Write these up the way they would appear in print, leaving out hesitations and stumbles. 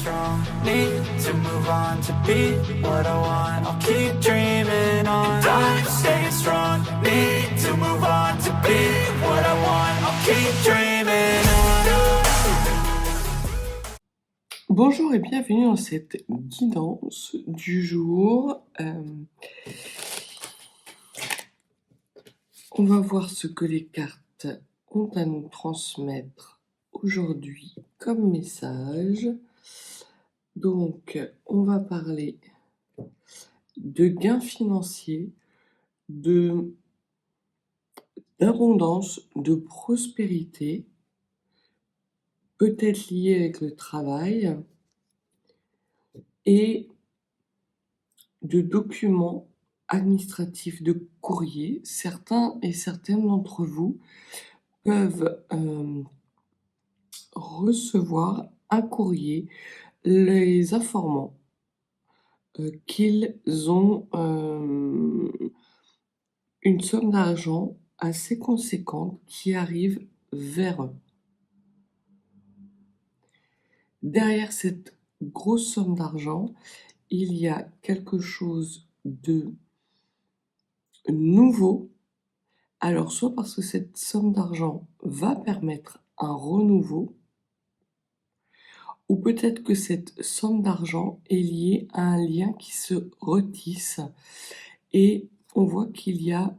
strong, need to move on to be what I want. I'll keep dreaming on. And I'm staying strong, need to move on to be what I want. I'll keep dreaming on. Bonjour et bienvenue dans cette guidance du jour. On va voir ce que les cartes ont à nous transmettre aujourd'hui comme message. Donc, on va parler de gains financiers, d'abondance, de prospérité, peut-être lié avec le travail, et de documents administratifs, de courriers. Certains et certaines d'entre vous peuvent recevoir un courrier les informant qu'ils ont une somme d'argent assez conséquente qui arrive vers eux. Derrière cette grosse somme d'argent, il y a quelque chose de nouveau. Alors, soit parce que cette somme d'argent va permettre un renouveau, ou peut-être que cette somme d'argent est liée à un lien qui se retisse et on voit qu'il y a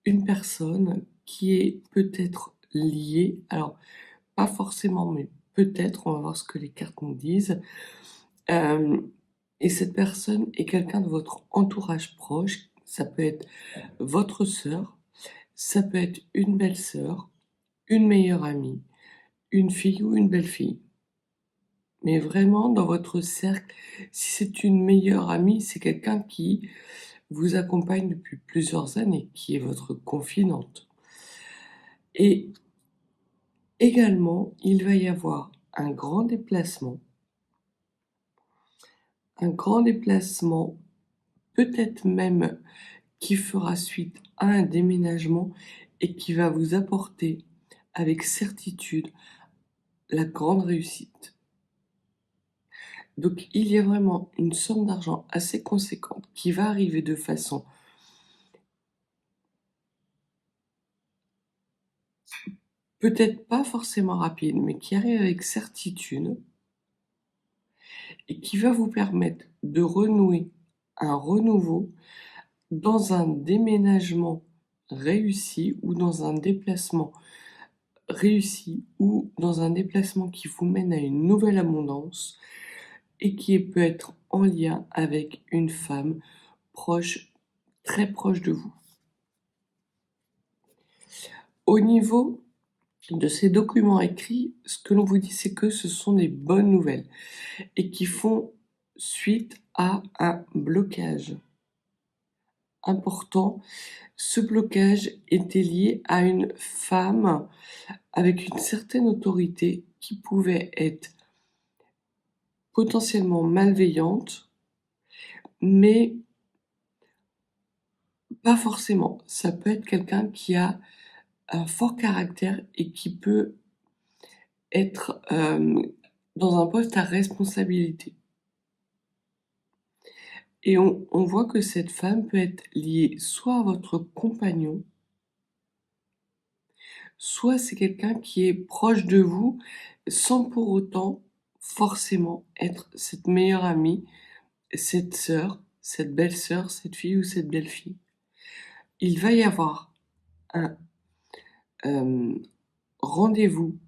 une personne qui est peut-être liée, alors pas forcément, mais peut-être, on va voir ce que les cartes nous disent, et cette personne est quelqu'un de votre entourage proche. Ça peut être votre sœur, ça peut être une belle-sœur, une meilleure amie, une fille ou une belle-fille. Mais vraiment, dans votre cercle, si c'est une meilleure amie, c'est quelqu'un qui vous accompagne depuis plusieurs années, qui est votre confidente. Et également, il va y avoir un grand déplacement, peut-être même qui fera suite à un déménagement et qui va vous apporter avec certitude la grande réussite. Donc il y a vraiment une somme d'argent assez conséquente qui va arriver de façon peut-être pas forcément rapide, mais qui arrive avec certitude et qui va vous permettre de renouer un renouveau dans un déménagement réussi ou dans un déplacement réussi ou dans un déplacement qui vous mène à une nouvelle abondance et qui peut être en lien avec une femme proche, très proche de vous. Au niveau de ces documents écrits, ce que l'on vous dit, c'est que ce sont des bonnes nouvelles et qui font suite à un blocage important. Ce blocage était lié à une femme avec une certaine autorité qui pouvait être potentiellement malveillante, mais pas forcément. Ça peut être quelqu'un qui a un fort caractère et qui peut être dans un poste à responsabilité. Et on voit que cette femme peut être liée soit à votre compagnon, soit c'est quelqu'un qui est proche de vous, sans pour autant forcément être cette meilleure amie, cette sœur, cette belle-sœur, cette fille ou cette belle-fille. Il va y avoir un rendez-vous,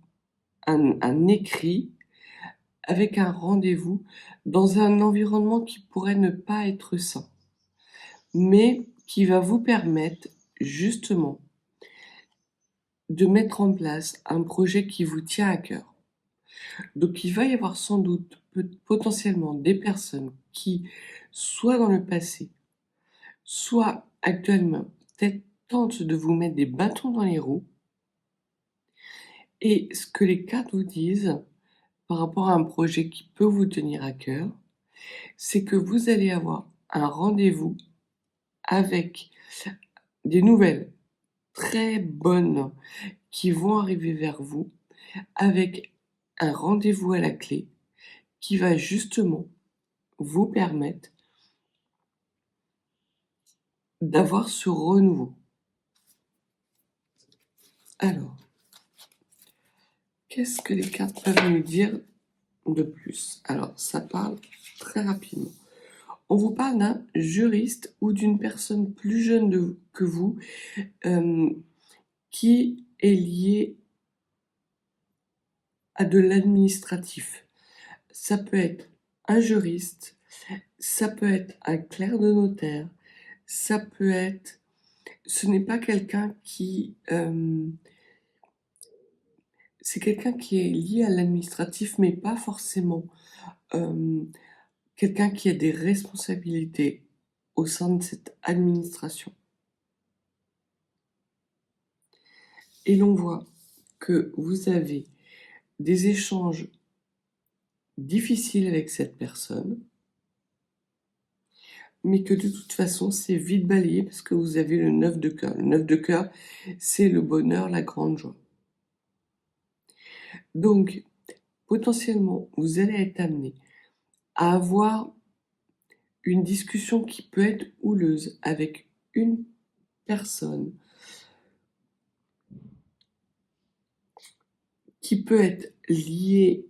un écrit avec un rendez-vous dans un environnement qui pourrait ne pas être sain, mais qui va vous permettre justement de mettre en place un projet qui vous tient à cœur. Donc il va y avoir sans doute potentiellement des personnes qui, soit dans le passé, soit actuellement, peut-être tentent de vous mettre des bâtons dans les roues. Et ce que les cartes vous disent par rapport à un projet qui peut vous tenir à cœur, c'est que vous allez avoir un rendez-vous avec des nouvelles très bonnes qui vont arriver vers vous, avec un rendez-vous à la clé qui va justement vous permettre d'avoir ce renouveau. Alors, qu'est-ce que les cartes peuvent nous dire de plus? Alors, ça parle très rapidement. On vous parle d'un juriste ou d'une personne plus jeune que vous qui est liée à de l'administratif. Ça peut être un juriste, ça peut être un clerc de notaire, ça peut être... Ce n'est pas quelqu'un qui... c'est quelqu'un qui est lié à l'administratif, mais pas forcément quelqu'un qui a des responsabilités au sein de cette administration. Et l'on voit que vous avez des échanges difficiles avec cette personne, mais que de toute façon, c'est vite balayé parce que vous avez le 9 de cœur. Le 9 de cœur, c'est le bonheur, la grande joie. Donc, potentiellement, vous allez être amené à avoir une discussion qui peut être houleuse avec une personne qui peut être liée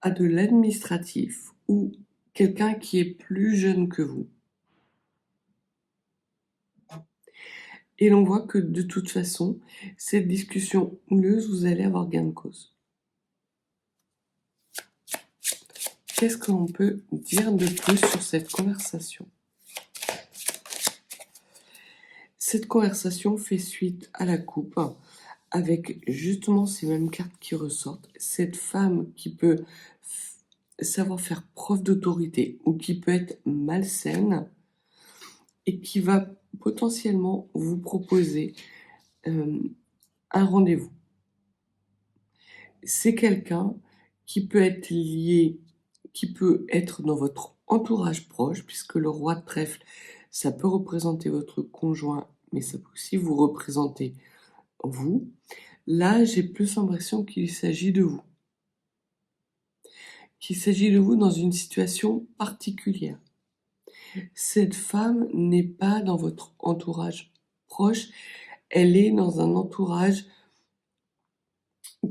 à de l'administratif ou quelqu'un qui est plus jeune que vous. Et l'on voit que de toute façon, cette discussion houleuse, vous allez avoir gain de cause. Qu'est-ce que l'on peut dire de plus sur cette conversation? Cette conversation fait suite à la coupe, avec justement ces mêmes cartes qui ressortent. Cette femme qui peut savoir faire preuve d'autorité ou qui peut être malsaine et qui va potentiellement vous proposer un rendez-vous. C'est quelqu'un qui peut être lié, qui peut être dans votre entourage proche, puisque le roi de trèfle, ça peut représenter votre conjoint, mais ça peut aussi vous représenter vous. Là, j'ai plus l'impression qu'il s'agit de vous. Qu'il s'agit de vous dans une situation particulière. Cette femme n'est pas dans votre entourage proche, elle est dans un entourage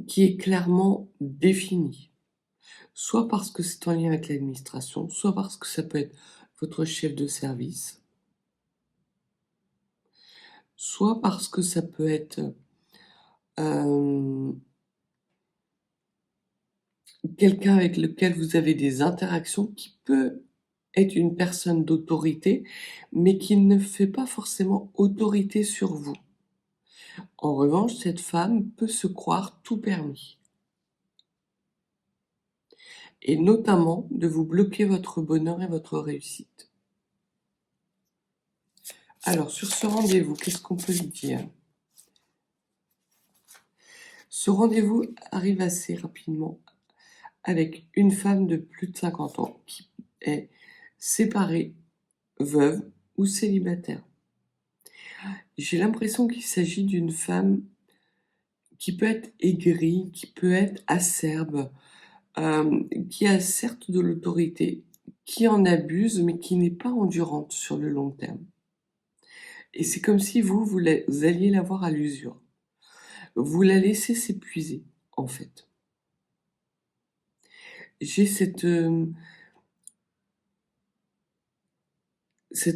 qui est clairement défini. Soit parce que c'est en lien avec l'administration, soit parce que ça peut être votre chef de service, soit parce que ça peut être quelqu'un avec lequel vous avez des interactions qui peut être une personne d'autorité, mais qui ne fait pas forcément autorité sur vous. En revanche, cette femme peut se croire tout permis. Et notamment de vous bloquer votre bonheur et votre réussite. Alors, sur ce rendez-vous, qu'est-ce qu'on peut dire? Ce rendez-vous arrive assez rapidement avec une femme de plus de 50 ans qui est séparée, veuve ou célibataire. J'ai l'impression qu'il s'agit d'une femme qui peut être aigrie, qui peut être acerbe, qui a certes de l'autorité, qui en abuse, mais qui n'est pas endurante sur le long terme. Et c'est comme si vous alliez la voir à l'usure. Vous la laissez s'épuiser, en fait. J'ai cette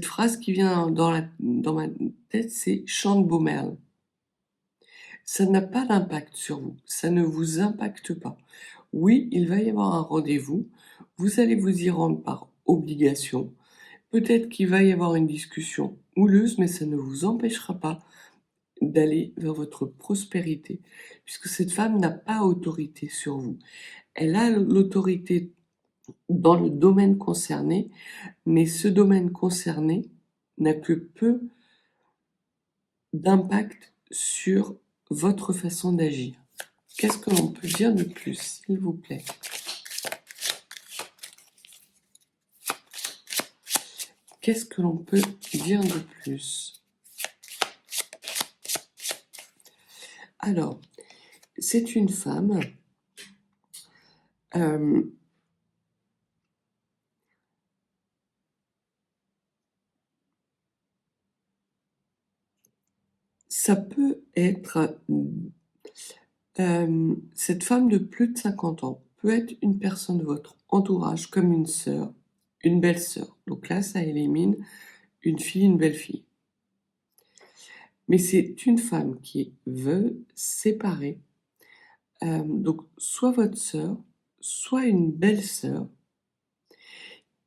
phrase qui vient dans ma tête, c'est « chante Baumel ». Ça n'a pas d'impact sur vous, ça ne vous impacte pas. Oui, il va y avoir un rendez-vous, vous allez vous y rendre par obligation. Peut-être qu'il va y avoir une discussion houleuse, mais ça ne vous empêchera pas d'aller vers votre prospérité, puisque cette femme n'a pas autorité sur vous. Elle a l'autorité dans le domaine concerné, mais ce domaine concerné n'a que peu d'impact sur votre façon d'agir. Qu'est-ce que l'on peut dire de plus, s'il vous plaît? Qu'est-ce que l'on peut dire de plus? Alors, c'est une femme Euh, Ça peut être, cette femme de plus de 50 ans peut être une personne de votre entourage comme une sœur, une belle-sœur. Donc là, ça élimine une fille, une belle-fille. Mais c'est une femme qui est veuve, séparée, donc soit votre sœur, soit une belle-sœur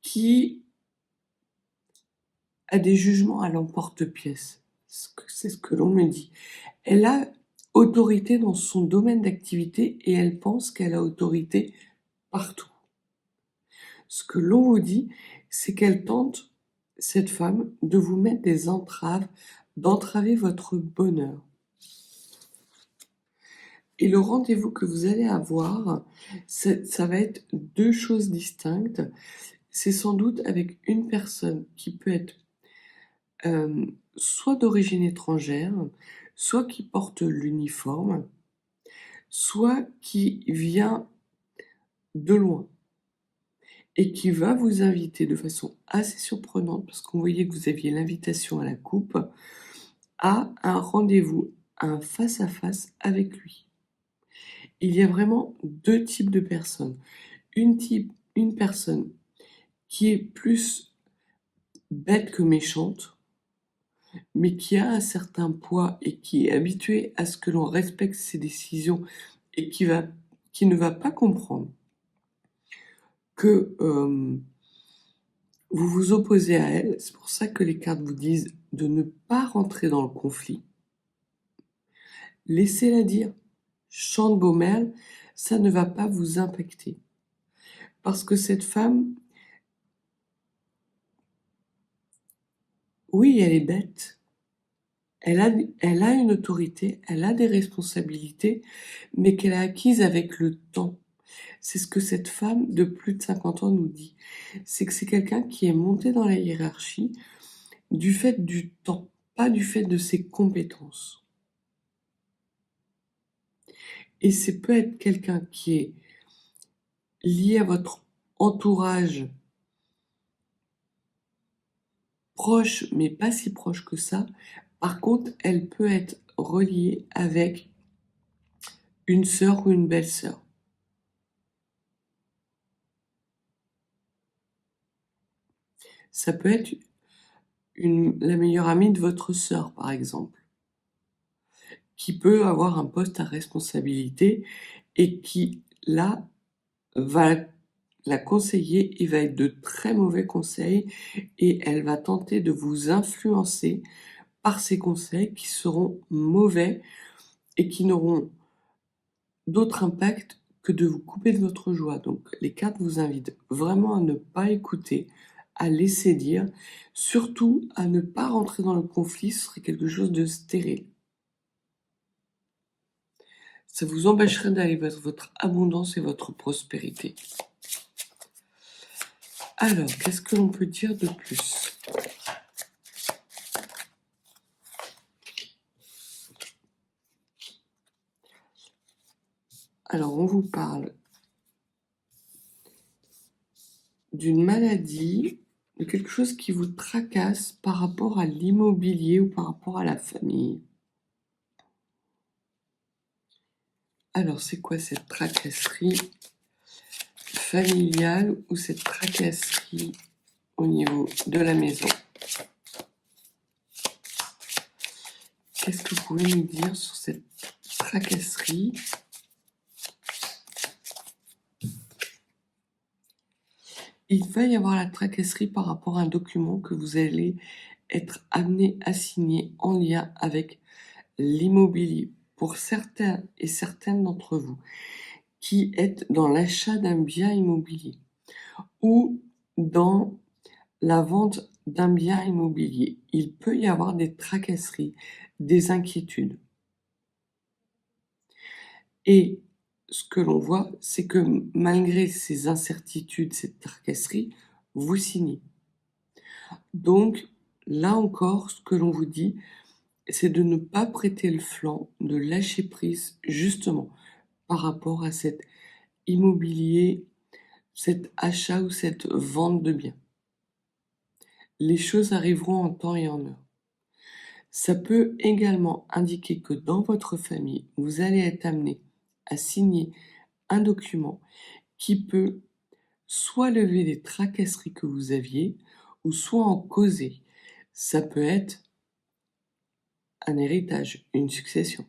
qui a des jugements à l'emporte-pièce. C'est ce que l'on me dit. Elle a autorité dans son domaine d'activité et elle pense qu'elle a autorité partout. Ce que l'on vous dit, c'est qu'elle tente, cette femme, de vous mettre des entraves, d'entraver votre bonheur. Et le rendez-vous que vous allez avoir, ça va être deux choses distinctes. C'est sans doute avec une personne qui peut être soit d'origine étrangère, soit qui porte l'uniforme, soit qui vient de loin et qui va vous inviter de façon assez surprenante, parce qu'on voyait que vous aviez l'invitation à la coupe, à un rendez-vous, un face-à-face avec lui. Il y a vraiment deux types de personnes. Une personne qui est plus bête que méchante, mais qui a un certain poids et qui est habituée à ce que l'on respecte ses décisions et qui ne va pas comprendre que vous vous opposez à elle. C'est pour ça que les cartes vous disent de ne pas rentrer dans le conflit. Laissez-la dire. Chante beau merle, ça ne va pas vous impacter. Parce que cette femme, oui, elle est bête. Elle a une autorité, elle a des responsabilités, mais qu'elle a acquises avec le temps. C'est ce que cette femme de plus de 50 ans nous dit. C'est que c'est quelqu'un qui est monté dans la hiérarchie du fait du temps, pas du fait de ses compétences. Et c'est peut être quelqu'un qui est lié à votre entourage proche, mais pas si proche que ça. Par contre, elle peut être reliée avec une sœur ou une belle-sœur. Ça peut être la meilleure amie de votre sœur, par exemple, qui peut avoir un poste à responsabilité et qui, là, va la conseiller et va être de très mauvais conseils et elle va tenter de vous influencer par ses conseils qui seront mauvais et qui n'auront d'autre impact que de vous couper de votre joie. Donc les cartes vous invitent vraiment à ne pas écouter, à laisser dire, surtout à ne pas rentrer dans le conflit, ce serait quelque chose de stérile. Ça vous empêcherait d'aller vers votre abondance et votre prospérité. Alors, qu'est-ce que l'on peut dire de plus? Alors, on vous parle d'une maladie, de quelque chose qui vous tracasse par rapport à l'immobilier ou par rapport à la famille. Alors, c'est quoi cette tracasserie familiale ou cette tracasserie au niveau de la maison? Qu'est-ce que vous pouvez nous dire sur cette tracasserie? Il va y avoir la tracasserie par rapport à un document que vous allez être amené à signer en lien avec l'immobilier. Pour certains et certaines d'entre vous qui êtes dans l'achat d'un bien immobilier ou dans la vente d'un bien immobilier, il peut y avoir des tracasseries, des inquiétudes. Et ce que l'on voit, c'est que malgré ces incertitudes, cette tracasserie, vous signez. Donc, là encore, ce que l'on vous dit, c'est de ne pas prêter le flanc, de lâcher prise, justement, par rapport à cette immobilier, cet achat ou cette vente de biens. Les choses arriveront en temps et en heure. Ça peut également indiquer que dans votre famille, vous allez être amené à signer un document qui peut soit lever des tracasseries que vous aviez, ou soit en causer. Ça peut être un héritage, une succession.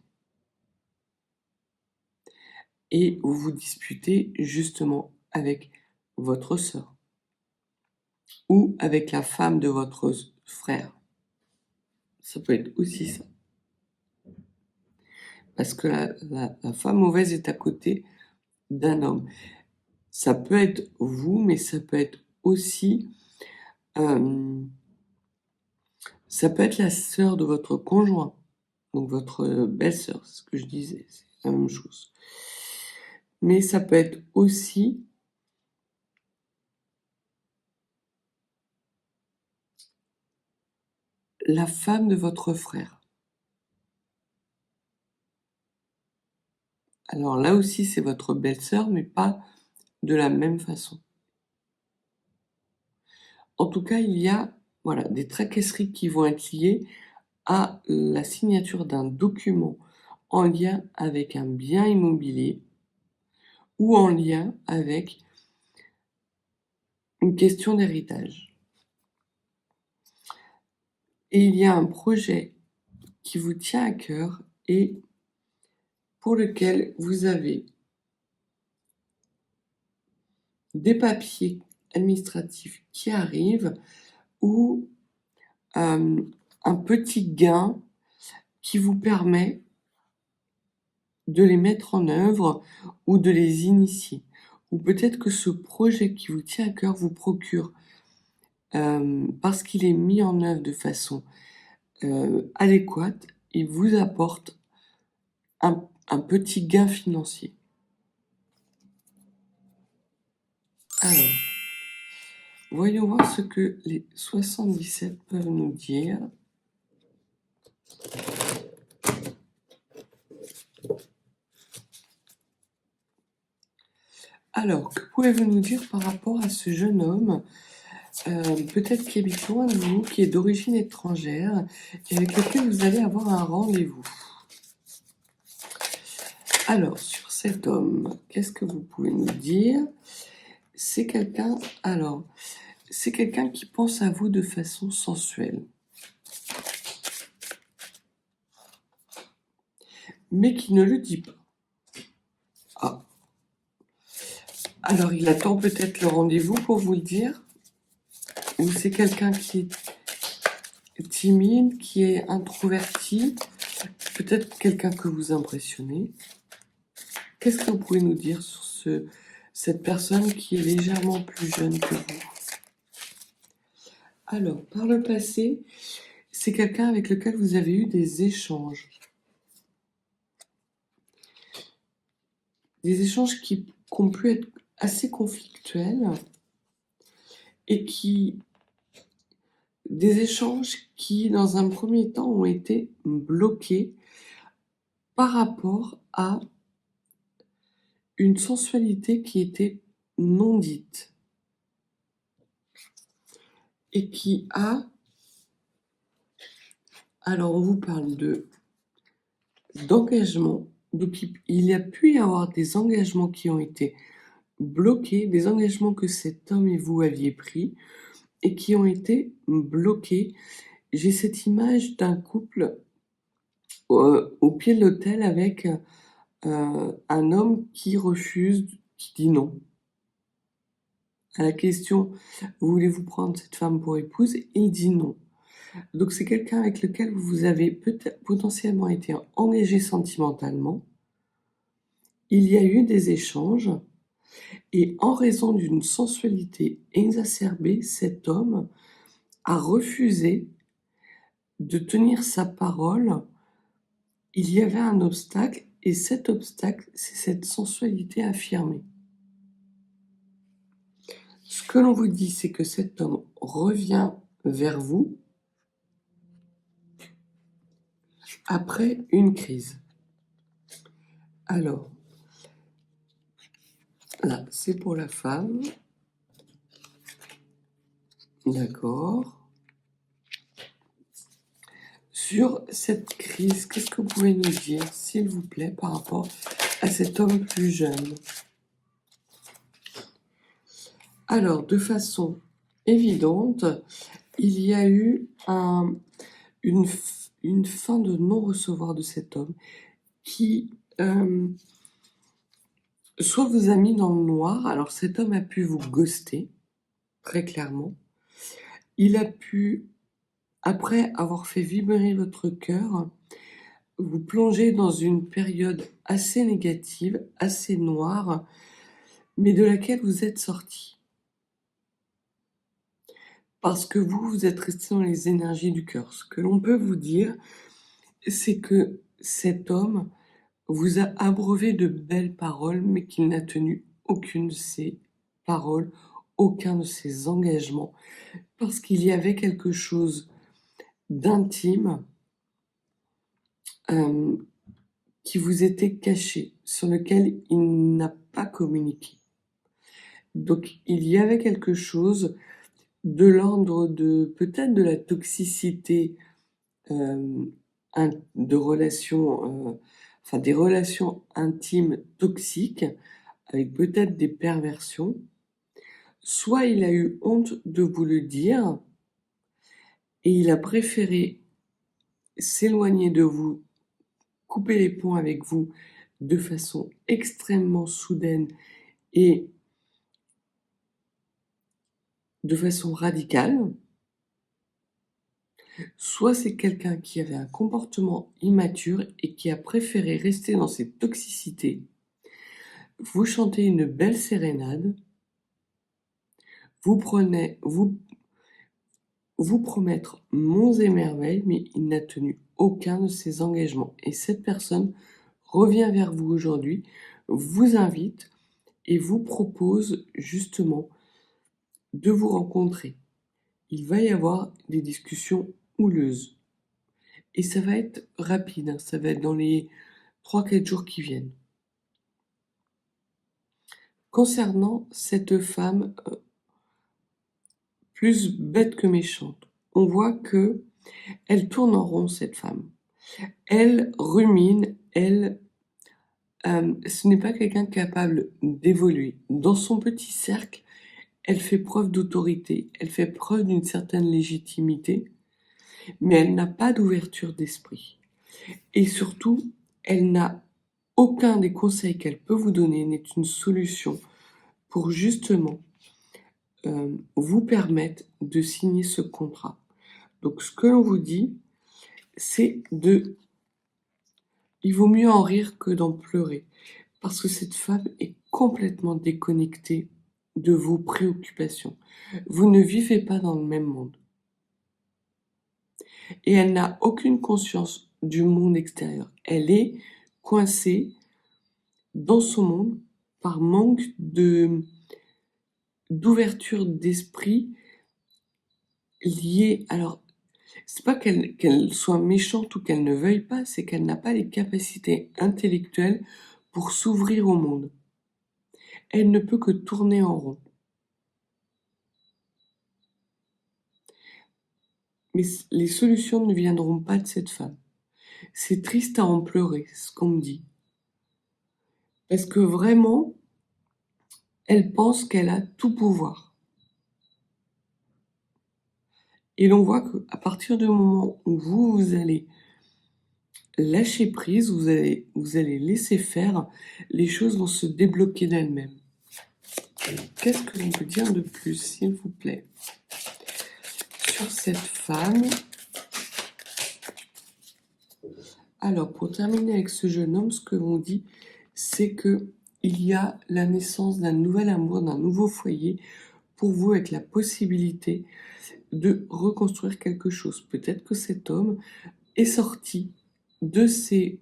Et vous vous disputez justement avec votre sœur ou avec la femme de votre frère. Ça peut être aussi ça. Parce que la femme mauvaise est à côté d'un homme. Ça peut être vous, mais ça peut être aussi ça peut être la sœur de votre conjoint, donc votre belle-sœur, c'est ce que je disais, c'est la même chose. Mais ça peut être aussi la femme de votre frère. Alors là aussi, c'est votre belle-sœur, mais pas de la même façon. En tout cas, il y a voilà, des tracasseries qui vont être liées à la signature d'un document en lien avec un bien immobilier ou en lien avec une question d'héritage. Et il y a un projet qui vous tient à cœur et pour lequel vous avez des papiers administratifs qui arrivent ou un petit gain qui vous permet de les mettre en œuvre ou de les initier. Ou peut-être que ce projet qui vous tient à cœur vous procure, parce qu'il est mis en œuvre de façon adéquate, il vous apporte un petit gain financier. Alors, voyons voir ce que les 77 peuvent nous dire. Alors, que pouvez-vous nous dire par rapport à ce jeune homme, peut-être qui habite loin de vous, qui est d'origine étrangère, et avec lequel vous allez avoir un rendez-vous? Alors, sur cet homme, qu'est-ce que vous pouvez nous dire? C'est quelqu'un qui pense à vous de façon sensuelle, mais qui ne le dit pas. Ah. Alors, il attend peut-être le rendez-vous pour vous le dire? Ou c'est quelqu'un qui est timide, qui est introverti, peut-être quelqu'un que vous impressionnez? Qu'est-ce que vous pouvez nous dire sur cette personne qui est légèrement plus jeune que vous? Alors, par le passé, c'est quelqu'un avec lequel vous avez eu des échanges. Des échanges qui ont pu être assez conflictuels et des échanges qui, dans un premier temps, ont été bloqués par rapport à une sensualité qui était non dite et qui a... Alors, on vous parle d'engagement. Donc, il y a pu y avoir des engagements qui ont été bloqués, des engagements que cet homme et vous aviez pris et qui ont été bloqués. J'ai cette image d'un couple au pied de l'autel avec un homme qui refuse, qui dit non. À la question « Voulez-vous prendre cette femme pour épouse ?» il dit non. Donc c'est quelqu'un avec lequel vous avez potentiellement été engagé sentimentalement. Il y a eu des échanges et en raison d'une sensualité exacerbée, cet homme a refusé de tenir sa parole. Il y avait un obstacle et cet obstacle, c'est cette sensualité affirmée. Ce que l'on vous dit, c'est que cet homme revient vers vous après une crise. Alors, Là, c'est pour la femme. D'accord. Sur cette crise, qu'est-ce que vous pouvez nous dire, s'il vous plaît, par rapport à cet homme plus jeune? Alors, de façon évidente, il y a eu une fin de non-recevoir de cet homme qui soit vous a mis dans le noir. Alors, cet homme a pu vous ghoster, très clairement. Il a pu, après avoir fait vibrer votre cœur, vous plonger dans une période assez négative, assez noire, mais de laquelle vous êtes sorti. Parce que vous êtes resté dans les énergies du cœur. Ce que l'on peut vous dire, c'est que cet homme vous a abreuvé de belles paroles, mais qu'il n'a tenu aucune de ces paroles, aucun de ses engagements, parce qu'il y avait quelque chose d'intime qui vous était caché, sur lequel il n'a pas communiqué. Donc il y avait quelque chose de l'ordre de peut-être de la toxicité de relations, enfin des relations intimes toxiques, avec peut-être des perversions. Soit il a eu honte de vous le dire et il a préféré s'éloigner de vous, couper les ponts avec vous de façon extrêmement soudaine et de façon radicale. Soit c'est quelqu'un qui avait un comportement immature et qui a préféré rester dans cette toxicité, vous chanter une belle sérénade, vous promettre monts et merveilles, mais il n'a tenu aucun de ses engagements. Et cette personne revient vers vous aujourd'hui, vous invite et vous propose justement de vous rencontrer. Il va y avoir des discussions houleuses. Et ça va être rapide, hein, ça va être dans les 3-4 jours qui viennent. Concernant cette femme, plus bête que méchante, on voit que elle tourne en rond, cette femme. Elle rumine, ce n'est pas quelqu'un capable d'évoluer. Dans son petit cercle, elle fait preuve d'autorité, elle fait preuve d'une certaine légitimité, mais elle n'a pas d'ouverture d'esprit. Et surtout, elle n'a aucun des conseils qu'elle peut vous donner n'est une solution pour justement vous permettre de signer ce contrat. Donc ce que l'on vous dit, c'est il vaut mieux en rire que d'en pleurer, parce que cette femme est complètement déconnectée de vos préoccupations. Vous ne vivez pas dans le même monde. Et elle n'a aucune conscience du monde extérieur. Elle est coincée dans son monde par manque d'ouverture d'esprit liée. Alors, c'est pas qu'elle soit méchante ou qu'elle ne veuille pas, c'est qu'elle n'a pas les capacités intellectuelles pour s'ouvrir au monde. Elle ne peut que tourner en rond. Mais les solutions ne viendront pas de cette femme. C'est triste à en pleurer, ce qu'on me dit. Parce que vraiment, elle pense qu'elle a tout pouvoir. Et l'on voit qu'à partir du moment où vous allez lâcher prise, vous allez laisser faire, les choses vont se débloquer d'elles-mêmes. Qu'est-ce que l'on peut dire de plus, s'il vous plaît, sur cette femme? Alors, pour terminer avec ce jeune homme, ce que l'on dit, c'est que il y a la naissance d'un nouvel amour, d'un nouveau foyer pour vous, avec la possibilité de reconstruire quelque chose. Peut-être que cet homme est sorti de ses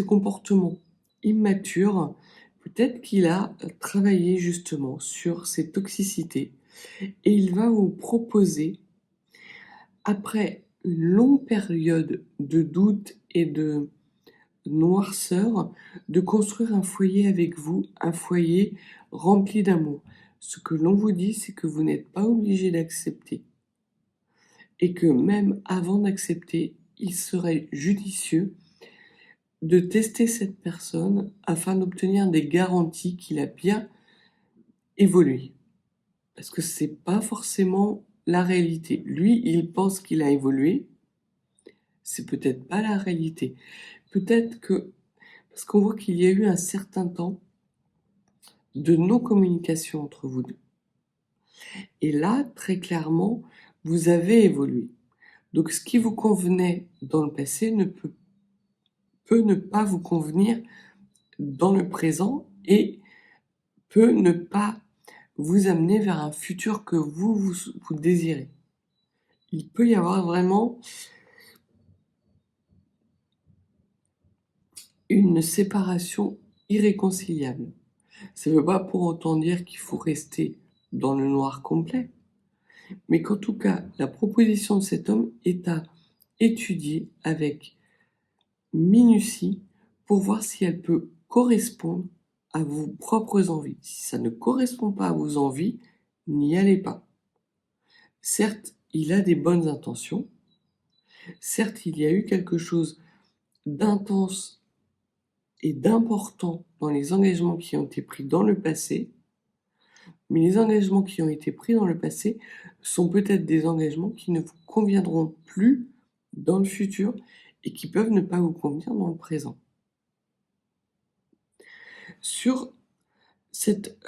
comportements immatures. Peut-être qu'il a travaillé justement sur ses toxicités et il va vous proposer, après une longue période de doute et de noirceur de construire un foyer avec vous, un foyer rempli d'amour. Ce que l'on vous dit, c'est que vous n'êtes pas obligé d'accepter et que même avant d'accepter, il serait judicieux de tester cette personne afin d'obtenir des garanties qu'il a bien évolué. Parce que c'est pas forcément la réalité. Lui, il pense qu'il a évolué, c'est peut-être pas la réalité. Peut-être que, parce qu'on voit qu'il y a eu un certain temps de non-communication entre vous deux. Et là, très clairement, vous avez évolué. Donc, ce qui vous convenait dans le passé peut ne pas vous convenir dans le présent et peut ne pas vous amener vers un futur que vous désirez. Il peut y avoir vraiment une séparation irréconciliable. Ça ne veut pas pour autant dire qu'il faut rester dans le noir complet, mais qu'en tout cas, la proposition de cet homme est à étudier avec minutie pour voir si elle peut correspondre à vos propres envies. Si ça ne correspond pas à vos envies, n'y allez pas. Certes, il a des bonnes intentions. Certes, il y a eu quelque chose d'intense et d'important dans les engagements qui ont été pris dans le passé, mais les engagements qui ont été pris dans le passé sont peut-être des engagements qui ne vous conviendront plus dans le futur et qui peuvent ne pas vous convenir dans le présent. Sur cette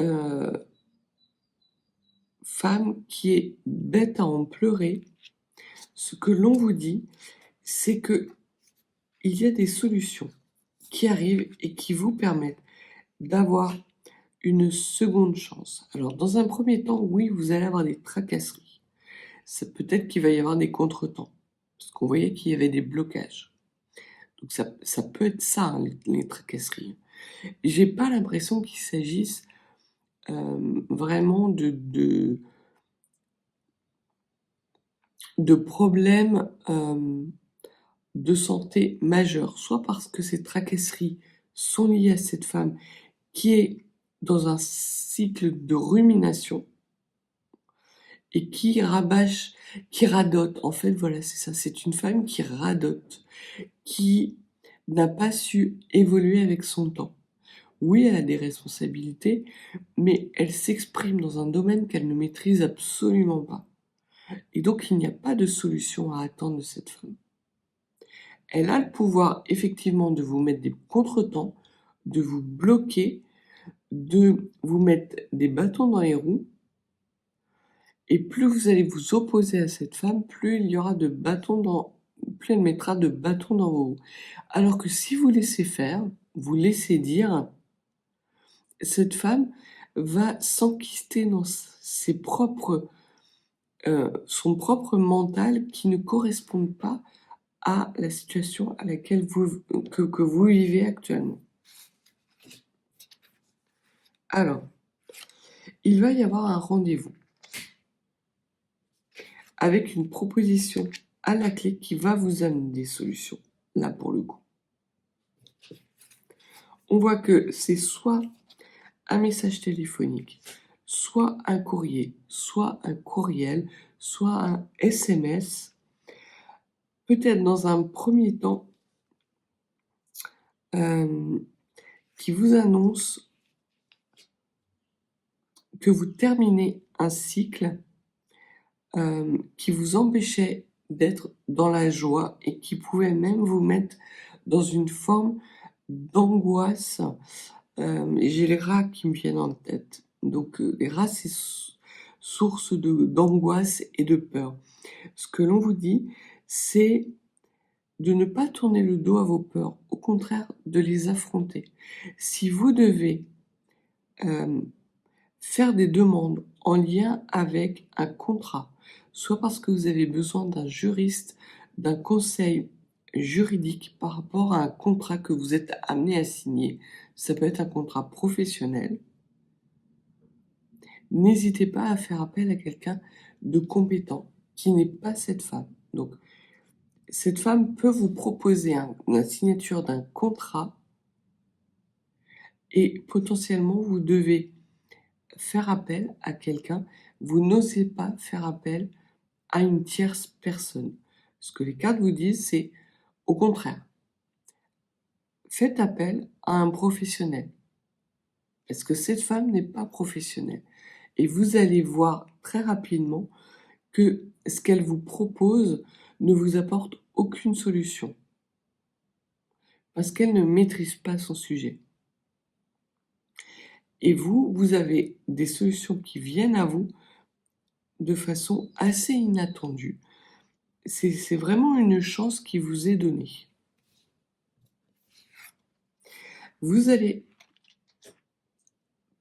femme qui est bête à en pleurer, ce que l'on vous dit, c'est que il y a des solutions qui arrivent et qui vous permettent d'avoir une seconde chance. Alors, dans un premier temps, oui, vous allez avoir des tracasseries. Peut-être qu'il va y avoir des contretemps, parce qu'on voyait qu'il y avait des blocages. Donc ça peut être ça, hein, les tracasseries. J'ai pas l'impression qu'il s'agisse vraiment de problèmes de santé majeurs, soit parce que ces tracasseries sont liées à cette femme qui est dans un cycle de rumination et qui rabâche, qui radote. En fait, voilà, c'est ça, c'est une femme qui radote, qui n'a pas su évoluer avec son temps. Oui, elle a des responsabilités, mais elle s'exprime dans un domaine qu'elle ne maîtrise absolument pas. Et donc, il n'y a pas de solution à attendre de cette femme. Elle a le pouvoir, effectivement, de vous mettre des contretemps, de vous bloquer, de vous mettre des bâtons dans les roues. Et plus vous allez vous opposer à cette femme, plus il y aura plus elle mettra de bâtons dans vos roues. Alors que si vous laissez faire, vous laissez dire, cette femme va s'enquister dans son propre mental qui ne correspond pas à la situation à laquelle que vous vivez actuellement. Alors, il va y avoir un rendez-vous avec une proposition à la clé qui va vous amener des solutions, là pour le coup. On voit que c'est soit un message téléphonique, soit un courrier, soit un courriel, soit un SMS, peut-être dans un premier temps, qui vous annonce que vous terminez un cycle qui vous empêchait d'être dans la joie et qui pouvait même vous mettre dans une forme d'angoisse. J'ai les rats qui me viennent en tête. Donc les rats, c'est source d'angoisse et de peur. Ce que l'on vous dit, c'est de ne pas tourner le dos à vos peurs, au contraire, de les affronter. Si vous devez faire des demandes en lien avec un contrat, soit parce que vous avez besoin d'un juriste, d'un conseil juridique par rapport à un contrat que vous êtes amené à signer, ça peut être un contrat professionnel, n'hésitez pas à faire appel à quelqu'un de compétent qui n'est pas cette femme. Donc, cette femme peut vous proposer la signature d'un contrat et potentiellement vous devez faire appel à quelqu'un. Vous n'osez pas faire appel à une tierce personne. Ce que les cartes vous disent, c'est au contraire, faites appel à un professionnel. Parce que cette femme n'est pas professionnelle. Et vous allez voir très rapidement que ce qu'elle vous propose ne vous apporte aucune solution. Parce qu'elle ne maîtrise pas son sujet. Et vous avez des solutions qui viennent à vous de façon assez inattendue. C'est vraiment une chance qui vous est donnée. Vous allez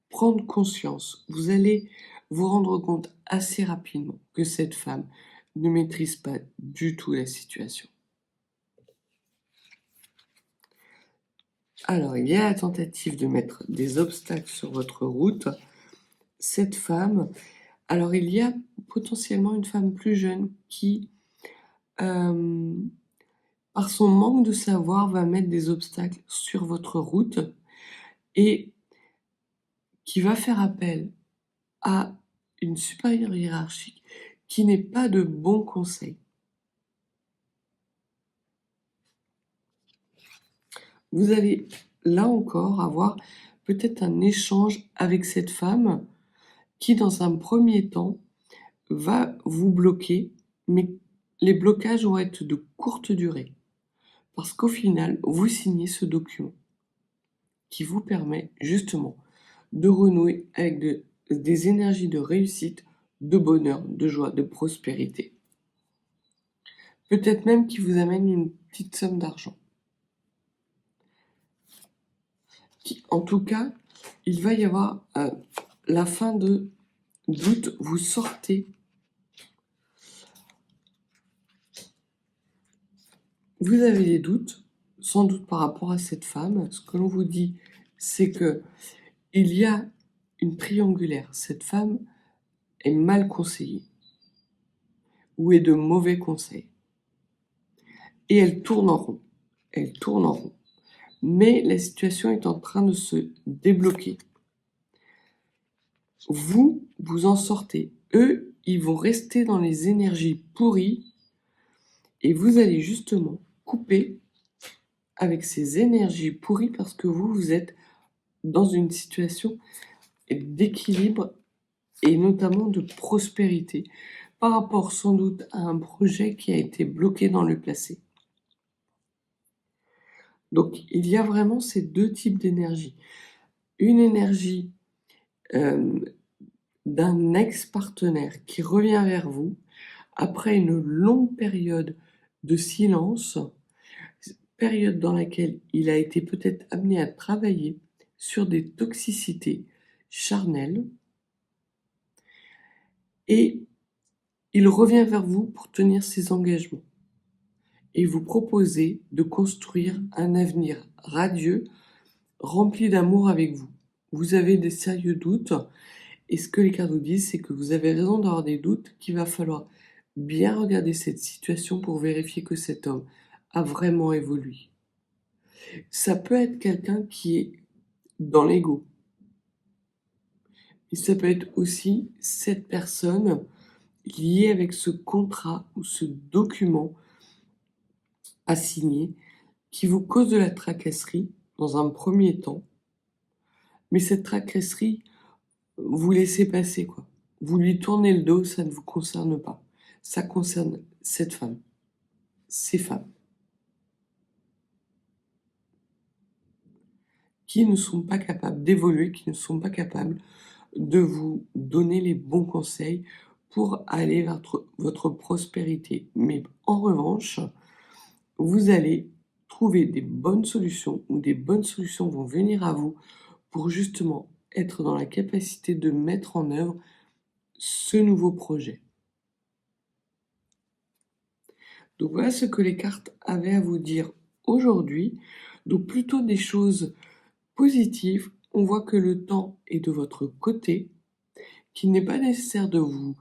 prendre conscience, vous allez vous rendre compte assez rapidement que cette femme ne maîtrise pas du tout la situation. Alors, il y a la tentative de mettre des obstacles sur votre route. Cette femme, alors il y a potentiellement une femme plus jeune qui, par son manque de savoir, va mettre des obstacles sur votre route et qui va faire appel à une supérieure hiérarchique qui n'est pas de bons conseils. Vous allez, là encore, avoir peut-être un échange avec cette femme qui, dans un premier temps, va vous bloquer, mais les blocages vont être de courte durée. Parce qu'au final, vous signez ce document qui vous permet justement de renouer avec des énergies de réussite, de bonheur, de joie, de prospérité. Peut-être même qui vous amène une petite somme d'argent. En tout cas, il va y avoir la fin de doute, vous sortez. Vous avez des doutes, sans doute par rapport à cette femme. Ce que l'on vous dit, c'est que il y a une triangulaire. Cette femme est mal conseillée ou est de mauvais conseils. Et elle tourne en rond. Elle tourne en rond. Mais la situation est en train de se débloquer. Vous en sortez. Eux, ils vont rester dans les énergies pourries et vous allez justement couper avec ces énergies pourries parce que vous êtes dans une situation d'équilibre et notamment de prospérité par rapport sans doute à un projet qui a été bloqué dans le passé. Donc il y a vraiment ces deux types d'énergie. Une énergie d'un ex-partenaire qui revient vers vous après une longue période de silence, période dans laquelle il a été peut-être amené à travailler sur des toxicités charnelles, et il revient vers vous pour tenir ses engagements et vous proposer de construire un avenir radieux, rempli d'amour avec vous. Vous avez des sérieux doutes, et ce que les cartes vous disent, c'est que vous avez raison d'avoir des doutes, qu'il va falloir bien regarder cette situation pour vérifier que cet homme a vraiment évolué. Ça peut être quelqu'un qui est dans l'ego. Et ça peut être aussi cette personne liée avec ce contrat ou ce document à signer qui vous cause de la tracasserie dans un premier temps. Mais cette tracasserie, vous laissez passer, quoi. Vous lui tournez le dos, ça ne vous concerne pas. Ça concerne cette femme, ces femmes, qui ne sont pas capables d'évoluer, qui ne sont pas capables de vous donner les bons conseils pour aller vers votre prospérité. Mais en revanche, vous allez trouver des bonnes solutions ou des bonnes solutions vont venir à vous pour justement être dans la capacité de mettre en œuvre ce nouveau projet. Donc voilà ce que les cartes avaient à vous dire aujourd'hui. Donc plutôt des choses positives. On voit que le temps est de votre côté, qu'il n'est pas nécessaire de vous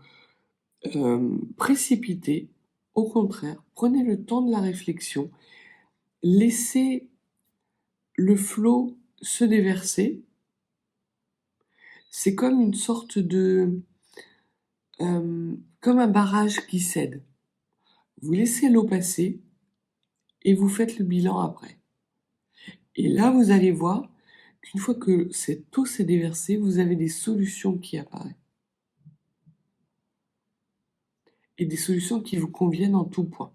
précipiter, Au contraire, prenez le temps de la réflexion, laissez le flot se déverser. C'est comme une sorte de... comme un barrage qui cède. Vous laissez l'eau passer et vous faites le bilan après. Et là, vous allez voir qu'une fois que cette eau s'est déversée, vous avez des solutions qui apparaissent. Et des solutions qui vous conviennent en tout point.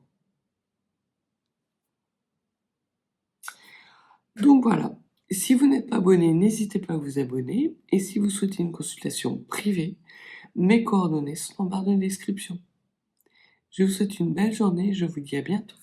Donc voilà, si vous n'êtes pas abonné, n'hésitez pas à vous abonner. Et si vous souhaitez une consultation privée, mes coordonnées sont en barre de description. Je vous souhaite une belle journée et je vous dis à bientôt.